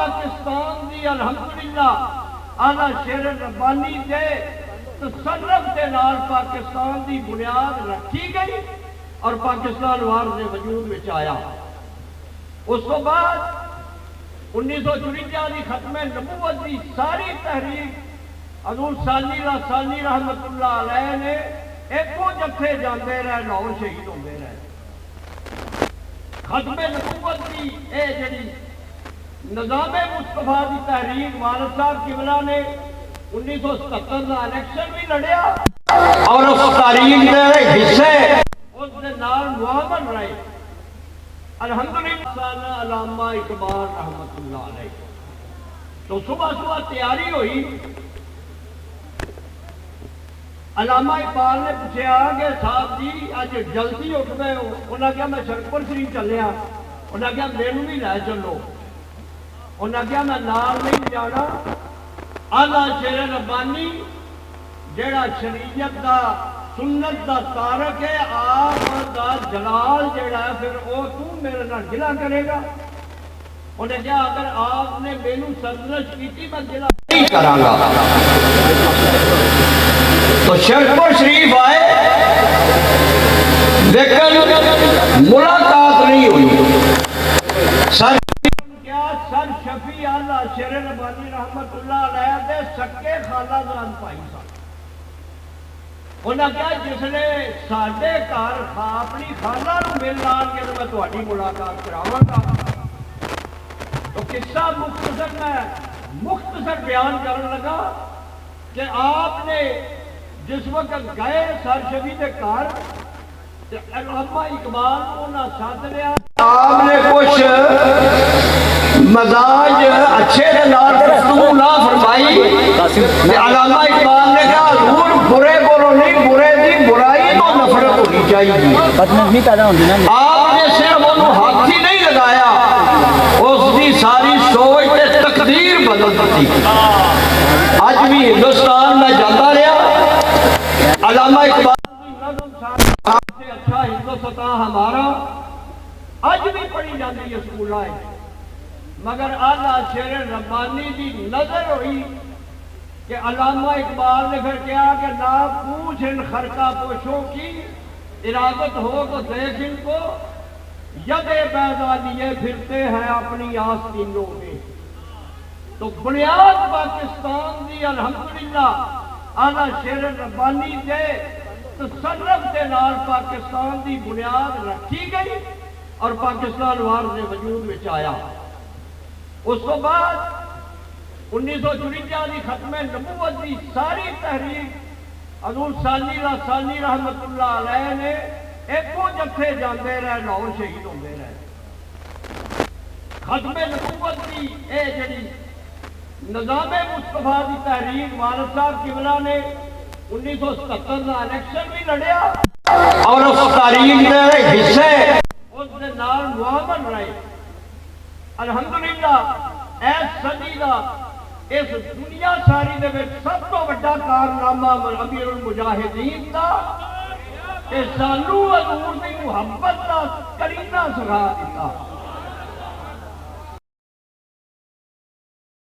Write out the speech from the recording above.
پاکستان دی الحمدللہ آلہ شیر ربانی دے تصرف کے نال پاکستان دی بنیاد رکھی گئی اور پاکستان وار نے وجود میں آیا۔ اس کو بعد 1954 کی ختم نبوت کی ساری تحریک حضور ثانی رحمت اللہ علیہ نے ایکو جتھے جاندے رہے، لاہور شہید ہوندے رہے۔ ختم نبوت کی اے جڑی نظام مصطفیٰ کی تحریک والد صاحب قبلہ نے 1977 کا الیکشن بھی لڑیا اور اس تاریخ کے حصے اس کے نال معاون رہے۔ الحمدللہ علامہ اقبال رحمت اللہ علیہ تو صبح تیاری ہوئی۔ علامہ اقبال نے پوچھا کہ صاحب جی اج جلدی اٹھ گئے ہو؟ انہوں نے کہا میں شرکپور شریف چلیا۔ انہوں نے کہا میرے بھی لے چلو۔ انہوں نے کہا میں نال نہیں جانا، آلہ شیر ربانی جیڑا شریعت دا سنت دا تارک ہے، آپ دا جلال جیڑا ہے پھر وہ تو میرے نال گلہ کرے گا۔ انہوں نے کہا اگر آپ نے مینو سرزنش کی میں گلہ نہیں کراں گا۔ تو شرکپور شریف آئے لیکن ملاقات نہیں ہوئی۔ سر شفیع آلہ شیر ربانی رحمت اللہ علیہ دے سکے خالہ زان پائی صاحب، انہوں نے کہا جس نے ساڈے گھر اپنی خالہ نو مل آن کے تو میں تہاڈی ملاقات کراواں گا۔ تو قصہ مختصر بیان کرنے لگا کہ آپ نے جس وقت گئے سر شفیع دے گھر علامہ اقبال کو نہ ساتھ لیا، آپ نے کچھ مزاج اچھے نال گفتگو نہ فرمائی۔ علامہ اقبال نے کہا حضور برے بولو نہیں، برے دی برائی تو نفرت ہونی چاہیے۔ آپ نے صرف انہوں ہاتھ ہی نہیں لگایا، اس دی ساری سوچ تے تقدیر بدل دی۔ آج بھی ہندوستان میں جاتا رہا علامہ اقبال سے اچھا ہندوستان ہمارا آج بھی پڑھی جاتی ہے سکولہ ہے، مگر آلہ شیر ربانی کی نظر ہوئی کہ علامہ اقبال نے پھر کہا کہ نہ پوچھ ان خرقہ پوشوں کی، ارادت ہو تو دیکھ ان کو ید بیضا لیے پھرتے ہیں اپنی آستینوں میں۔ تو بنیاد پاکستان دی الحمدللہ آلہ شیر ربانی دے تصرف کے نال پاکستان دی بنیاد رکھی گئی اور پاکستان وار نے وجود میں آیا۔ اس کو بعد 1954 کی ختم نبوت کی ساری تحریک حضور ثانی رحمت اللہ علیہ نے ایکو جتھے جاندے رہے، لاہور شہید ہوندے رہے۔ ختم نبوت کی اے جڑی نظام مصطفیٰ کی تحریک والد صاحب قبلہ نے 1977 کا الیکشن بھی لڑیا اور اس تاریخ کے حصے اس کے نال معاون رہے۔ الحمدللہ اس صدی دا اس دنیا ساری دے وچ سب تو بڑا کارنامہ امیر المجاہدین دا کہ سانو حضور دی محبت دا کرینہ سکھا دیتا۔